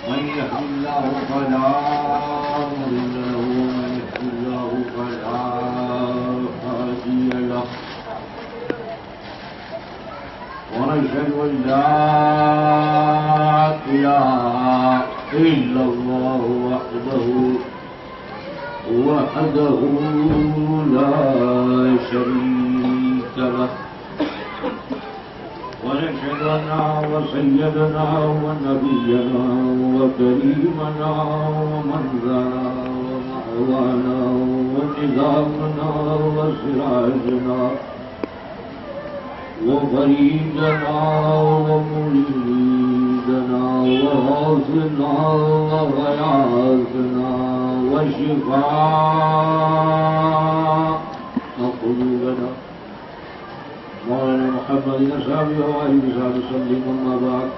من يهد الله فلا مضل له ومن يضلل الله فلا هادي له ونشهد أن لا إله إلا الله وحده لا شريك له ونشهد أن سيدنا ونبينا وكريمنا ومنزلنا ومأوانا ونظامنا وسراجنا وفريدنا ومريدنا وغوثنا وغياثنا وشفاء قلوبنا مولانا محمد أصحابه وآله وصحبه وسلم. أما بعد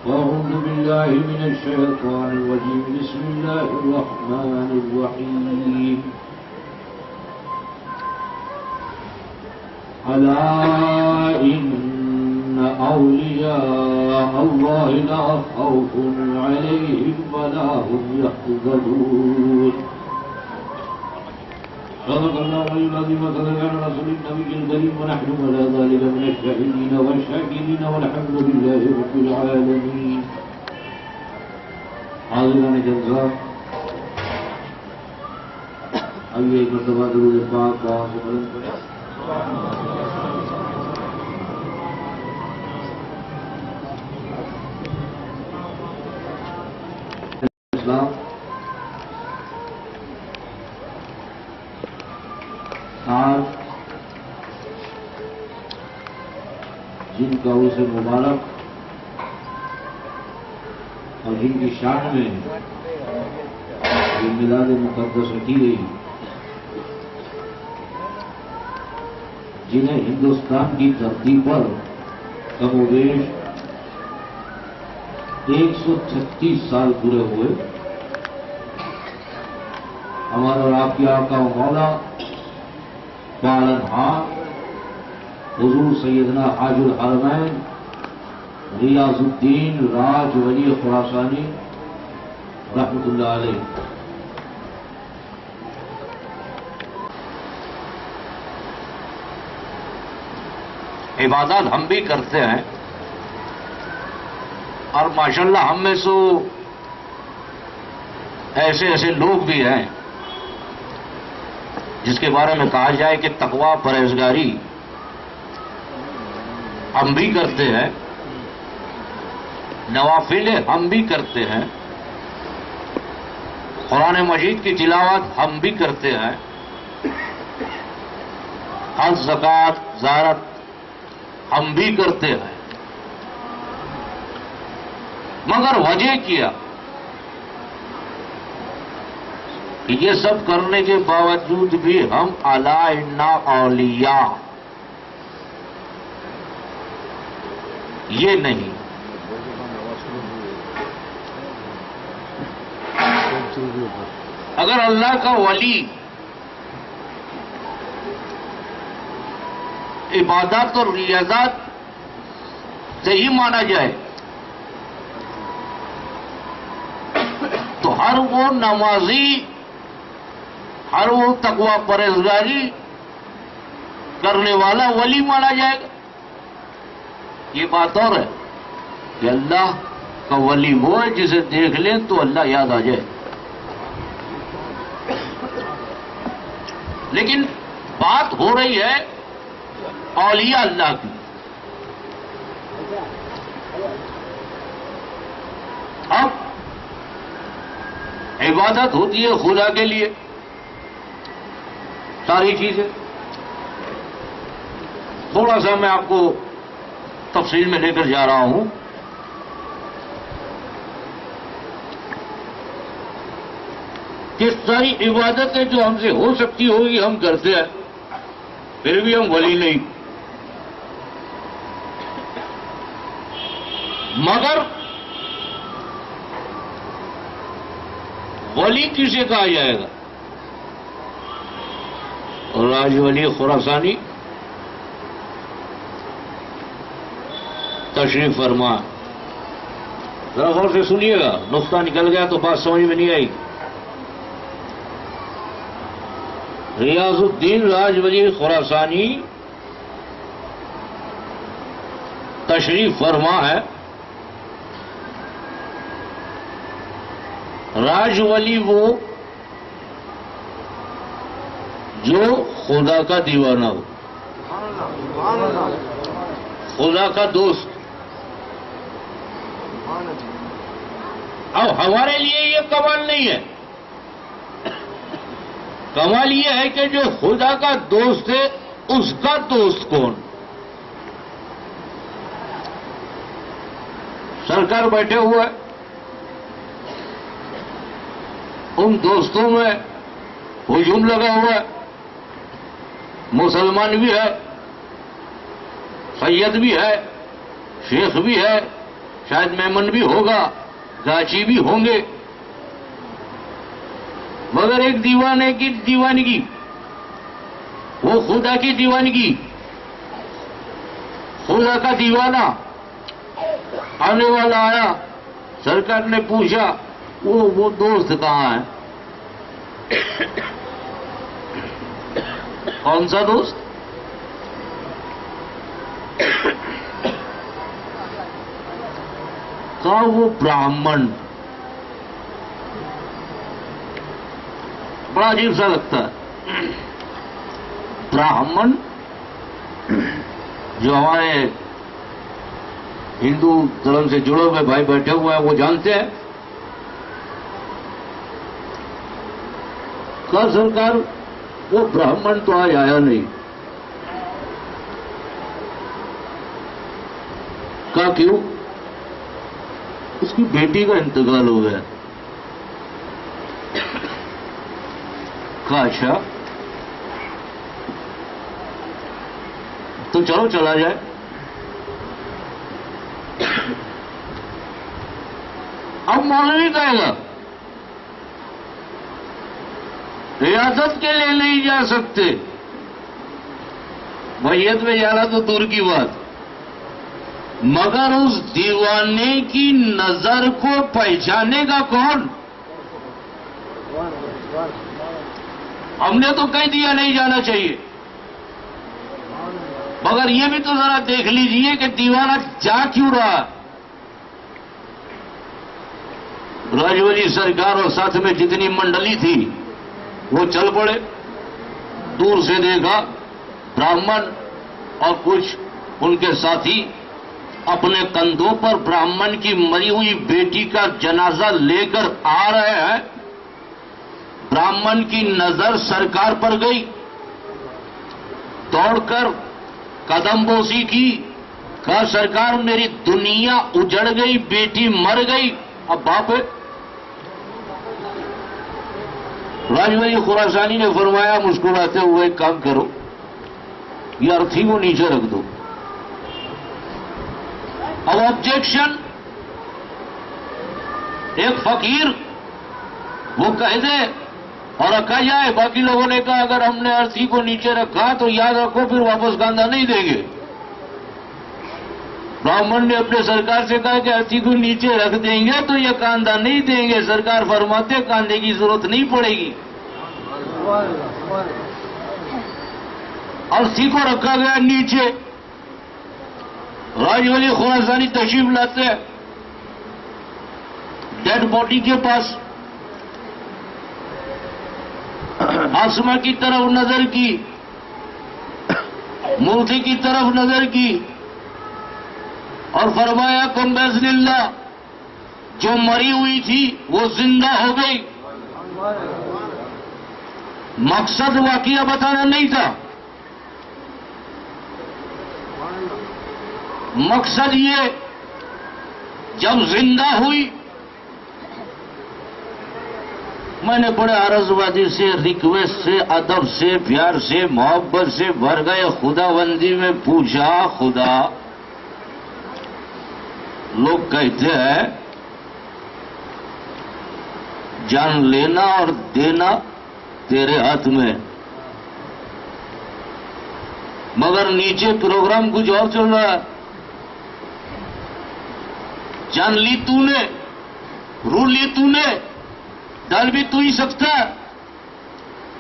فأعوذ بالله من الشيطان الرجيم. بسم الله الرحمن الرحيم. ألا إن أولياء الله لا خوف عليهم ولا هم يحزنون. صدق الله العظيم وصدق رسول النبي الكريم ونحن على ذلك من الشاهدين والشاكرين والحمد لله رب العالمين. حاضران جلسہ آئیے ایک مرتبہ درود پاک کا سمرن کریں. اسلام آج جن کا عرس مبارک اور جن کی شان میں یہ میلاد مقدس رکھی گئی، جنہیں ہندوستان کی دھرتی پر کم و بیش 136 سال پورے ہوئے، ہمارا اور آپ کے آقا و مولا پالنہار حضور سیدنا حاج الحرمین ریاض الدین راج ولی خراسانی رحمۃ اللہ علیہ عبادات ہم بھی کرتے ہیں، اور ماشاءاللہ ہم میں سے ایسے لوگ بھی ہیں جس کے بارے میں کہا جائے کہ تقویٰ پرہیزگاری ہم بھی کرتے ہیں، نوافل ہم بھی کرتے ہیں، قرآن مجید کی تلاوت ہم بھی کرتے ہیں، حج زکوٰۃ زیارت ہم بھی کرتے ہیں، مگر وجہ کیا کہ یہ سب کرنے کے باوجود بھی ہم الا ان اولیاء یہ نہیں. اگر اللہ کا ولی عبادات اور ریاضات سے ہی مانا جائے تو ہر وہ نمازی، ہر وہ تقویٰ پرہیزگاری کرنے والا ولی مانا جائے گا. یہ بات اور ہے کہ اللہ کا ولی وہ ہے جسے دیکھ لیں تو اللہ یاد آ جائے. لیکن بات ہو رہی ہے اولیاء اللہ کی. اب عبادت ہوتی ہے خدا کے لیے، ساری چیزیں. تھوڑا سا میں آپ کو تفصیل میں لے کر جا رہا ہوں. کہ ساری عبادتیں جو ہم سے ہو سکتی ہوگی ہم کرتے ہیں، پھر بھی ہم ولی نہیں. مگر ولی کسے کہا جائے گا؟ راج ولی خراسانی تشریف فرما ذرا غور سے سنیے گا، نقطہ نکل گیا تو بات سمجھ میں نہیں آئی. ریاض الدین راج ولی خراسانی تشریف فرما ہے. راج ولی وہ جو خدا کا دیوانہ ہو، خدا کا دوست. اب ہمارے لیے یہ کمال نہیں ہے. کمال یہ ہے کہ جو خدا کا دوست ہے اس کا دوست کون؟ سرکار بیٹھے ہوئے، ان دوستوں میں ہجوم لگا ہوا ہے. مسلمان بھی ہے، سید بھی ہے، شیخ بھی ہے، شاید میمن بھی ہوگا، گاچی بھی ہوں گے، مگر ایک دیوانے کی دیوانگی، وہ خدا کی دیوانگی. خدا کا دیوانہ آنے والا آیا، سرکار نے پوچھا وہ دوست کہاں ہے؟ کون سا دوست؟ کہا وہ براہمن. بڑا عجیب سا لگتا ہے. براہمن جو ہمارے ہندو دھرم سے جڑے ہوئے بھائی بیٹھے ہوئے ہیں وہ جانتے ہیں. کہا سرکار وہ براہمن تو آج آیا نہیں. کہا کیوں؟ اس کی بیٹی کا انتقال ہو گیا. کہا اچھا تو چلو چلا جائے. اب مولوی کہے گا ریاست کے لیے نہیں جا سکتے، میت میں جانا تو دور کی بات، مگر اس دیوانے کی نظر کو پہچانے گا کون؟ ہم نے تو کہہ دیا نہیں جانا چاہیے، مگر یہ بھی تو ذرا دیکھ لیجئے کہ دیوانہ جا کیوں رہا. راجولی سرکار اور ساتھ میں جتنی منڈلی تھی وہ چل پڑے. دور سے دیکھا براہمن اور کچھ ان کے ساتھی اپنے کندھوں پر براہمن کی مری ہوئی بیٹی کا جنازہ لے کر آ رہے ہیں. براہمن کی نظر سرکار پر گئی، دوڑ کر قدم بوسی کی. کہا سرکار میری دنیا اجڑ گئی، بیٹی مر گئی، اب باپ ہے. راجولی خراسانی نے فرمایا مسکراتے ہوئے ایک کام کرو، یہ ارتھی کو نیچے رکھ دو. اب آبجیکشن ایک فقیر وہ کہہ دے اور رکھا جائے. باقی لوگوں نے کہا اگر ہم نے ارتھی کو نیچے رکھا تو یاد رکھو پھر واپس کاندھا نہیں دیں گے. براہمن نے اپنے سرکار سے کہا کہ ارتھی کو نیچے رکھ دیں گے تو یہ کاندھا نہیں دیں گے. سرکار فرماتے کاندھے کی ضرورت نہیں پڑے گی. ارتھی کو رکھا گیا نیچے. راجولی خراسانی تشریف لاتے ہیں ڈیڈ باڈی کے پاس. آسما کی طرف نظر کی، مورتی کی طرف نظر کی اور فرمایا کم باذن اللہ جو مری ہوئی تھی وہ زندہ ہو گئی. مقصد واقعہ بتانا نہیں تھا، مقصد یہ جب زندہ ہوئی میں نے بڑے عرضبادی سے، ریکویسٹ سے، ادب سے، پیار سے، محبت سے بھر گئے خدا بندی میں پوچھا خدا لوگ کہتے ہیں جان لینا اور دینا تیرے ہاتھ میں، مگر نیچے پروگرام کچھ اور چل رہا ہے. जान ली तूने, रू ली तूने, डर भी तू ही सकता है,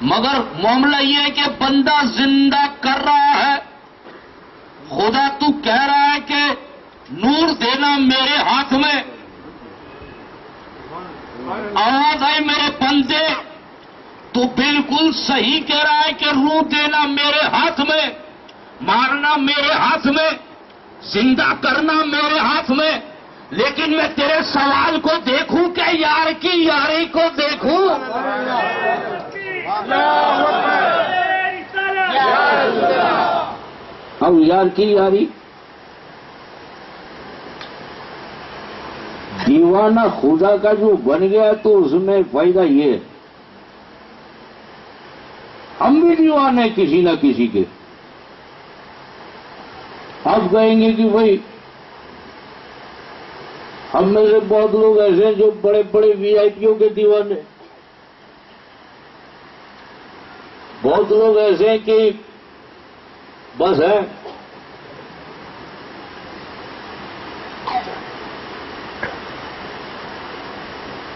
मगर मामला ये है कि बंदा जिंदा कर रहा है। खुदा तू कह रहा है कि नूर देना मेरे हाथ में। आवाज आई मेरे बंदे, तू बिल्कुल सही कह रहा है कि रूह देना मेरे हाथ में, मारना मेरे हाथ में, जिंदा करना मेरे हाथ में, लेकिन मैं तेरे सवाल को देखूं क्या यार की यारी को देखूं? अब यार की यारी, दीवाना खुदा का जो बन गया तो उसमें फायदा ये है, हम भी दीवाने किसी न किसी के। आप कहेंगे कि भाई हम में से बहुत लोग ऐसे हैं जो बड़े बड़े वीआईपीओ के दीवाने, बहुत लोग ऐसे हैं कि बस है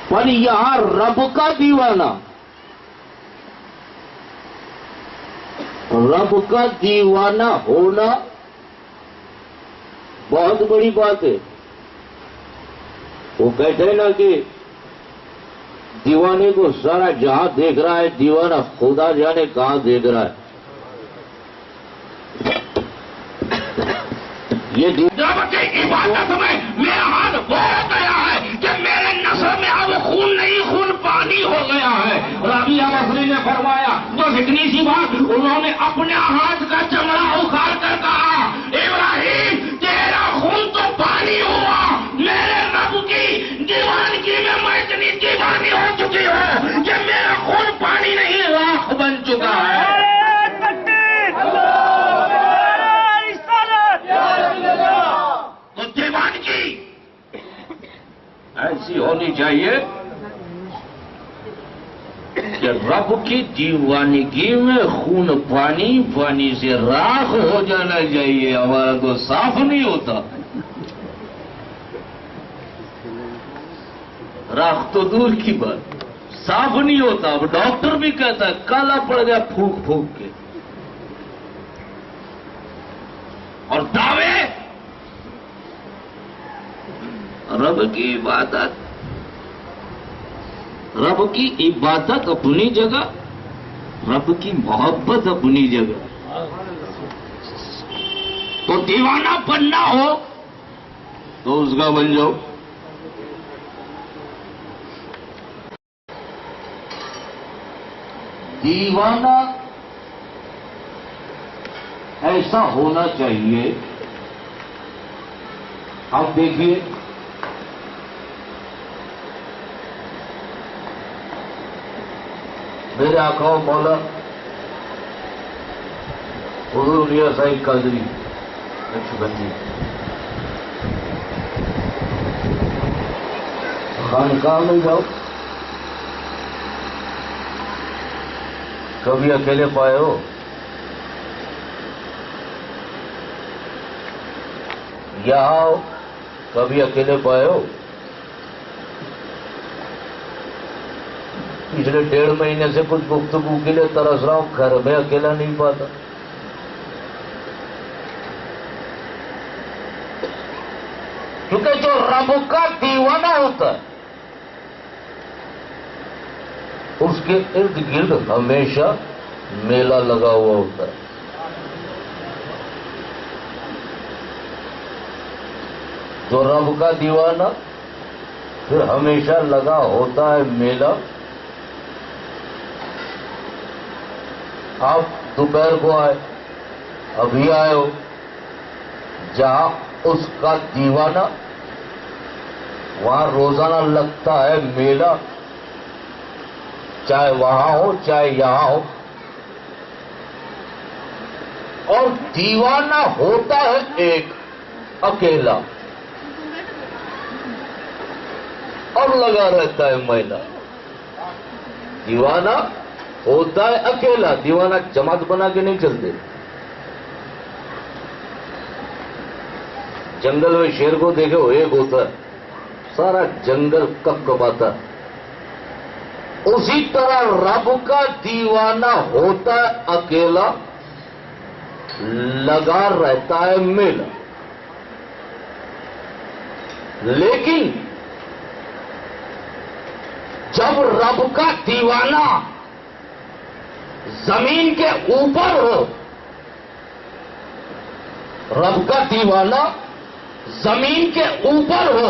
पर यहां रब का दीवाना, रब का दीवाना होना बहुत बड़ी बात है। वो कहते हैं ना कि दीवाने को सारा जहां देख रहा है, दीवाना खुदा जाने कहां देख रहा है। ये जब की इबादत में मेरा हाथ हो गया है कि मेरे नस्ल में अब खून नहीं खून पानी हो गया है। राबिया बसरी ने फरमाया तो इतनी सी बात, उन्होंने अपने हाथ का चमड़ा उखाड़ कर कहा, इब्राहिम तेरा खून तो पानी हुआ, मेरे रब की दीवानगी में मैं इतनी दीवानी हो चुकी हूँ कि मेरा खून पानी नहीं राख बन चुका है। तो दीवानगी ऐसी होनी चाहिए कि रब की दीवानगी में खून पानी, पानी से राख हो जाना चाहिए। हमारा तो साफ नहीं होता, राख तो दूर की बात, साफ नहीं होता। अब डॉक्टर भी कहता है काला पड़ गया फूंक फूंक के। और दावे रब की इबादत, रब की इबादत अपनी जगह, रब की मोहब्बत अपनी जगह। तो दीवाना बनना हो तो उसका बन जाओ। दीवाना ऐसा होना चाहिए। आप देखिए मेरे आकाओ मौला हुजूर मियां साहिब कादरी नक्शबंदी खानकाह में जाओ, कभी अकेले पाए हो? यहाँ आओ, कभी अकेले पाए हो? पिछले 1.5 महीने से कुछ गुफ्तगू के लिए तरस रहा हूं, घर में अकेला नहीं पाता। क्योंकि जो रब का दीवाना होता है उसके इर्द गिर्द हमेशा मेला लगा हुआ होता है। जो रब का दीवाना फिर हमेशा लगा होता है मेला। आप दोपहर को आए, अभी आए हो, जहां उसका दीवाना वहां रोजाना लगता है मेला, चाहे वहां हो चाहे यहां हो। और दीवाना होता है एक अकेला और लगा रहता है मेला। दीवाना होता है अकेला, दीवाना जमात बना के नहीं चलते। जंगल में शेर को देखे हो एक होता है, सारा जंगल कपकपाता। उसी तरह रब का दीवाना होता है अकेला, लगा रहता है मेला। लेकिन जब रब का दीवाना जमीन के ऊपर हो, रब का दीवाना जमीन के ऊपर हो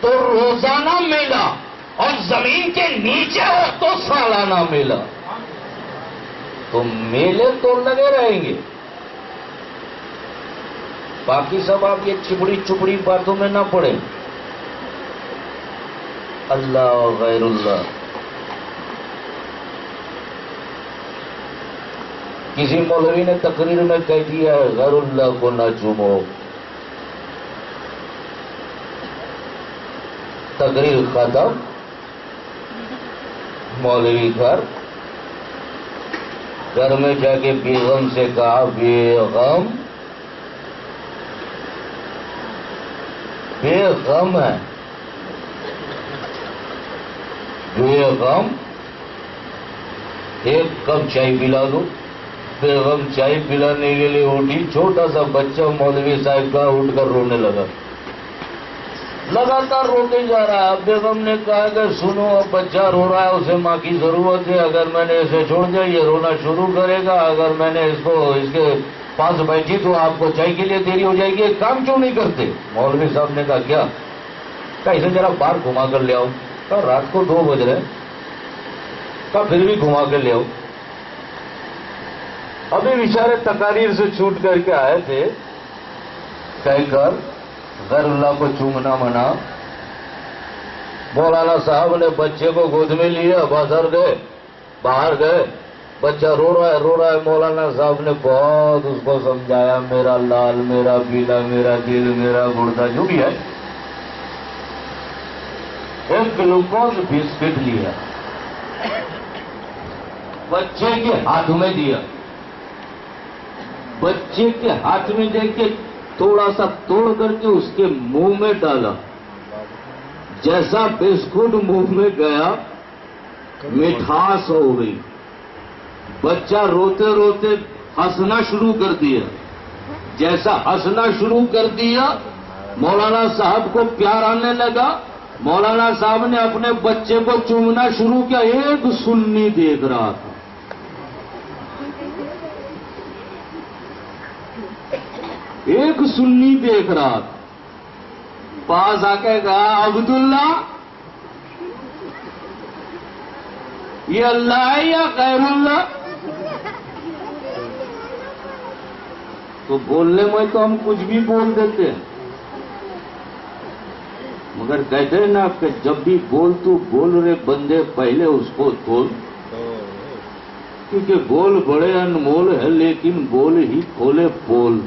तो रोजाना मेला, और जमीन के नीचे हो तो सालाना मेला। तो मेले तो लगे रहेंगे, बाकी सब आप ये चिपड़ी चुपड़ी बातों में ना पड़े। अल्लाह और गैरुल्लाह। किसी मौलवी ने तकरीर में कह दिया है गैरुल्लाह को ना चूमो। तकरीर खत्म, मौलवी घर में जाके बेगम से कहा, बेगम बेगम है, बेगम एक कप चाय पिला दो। बेगम चाय पिलाने के लिए उठी, छोटा सा बच्चा मौलवी साहब का उठकर रोने लगा, लगातार रोते जा रहा है। बेगम ने कहा कि सुनो, अब बच्चा रो रहा है, उसे माँ की जरूरत है। अगर मैंने इसे छोड़ दिया ये रोना शुरू करेगा, अगर मैंने इसके पास बैठी तो आपको चाय के लिए देरी हो जाएगी, एक काम क्यों नहीं करते? मौलवी साहब ने कहा क्या? कहा इसे जरा बाहर घुमा कर ले आओ। कहा रात को 2 बज रहे। कहा फिर भी घुमा कर ले आओ। अभी बेचारे तकारीर से छूट करके आए थे, कहकर गैरुल्लाह को चूमना मना। मौलाना साहब ने बच्चे को गोद में लिया, बाहर गए। बच्चा रो रहा है। मौलाना साहब ने बहुत उसको समझाया, मेरा लाल, मेरा पीला, मेरा दिल, मेरा गुर्दा, जो भी है। एक ग्लूकोज बिस्किट लिया, बच्चे के हाथ में दिया। बच्चे के हाथ में देके थोड़ा सा तोड़ करके उसके मुंह में डाला। जैसा बिस्कुट मुंह में गया, मिठास हो गई। बच्चा रोते रोते हंसना शुरू कर दिया। जैसा हंसना शुरू कर दिया, मौलाना साहब को प्यार आने लगा। मौलाना साहब ने अपने बच्चे को चूमना शुरू किया। एक सुन्नी देख रहा था, एक सुन्नी देख रहा था। पास आके कहा, अब्दुल्ला ये अल्लाह है या गैरुल्लाह? तो बोलने में तो हम कुछ भी बोल देते हैं, मगर कहते हैं ना कि जब भी बोल तू बोल रे बंदे, पहले उसको खोल। क्योंकि बोल बड़े अनमोल है, लेकिन बोल ही खोले पोल।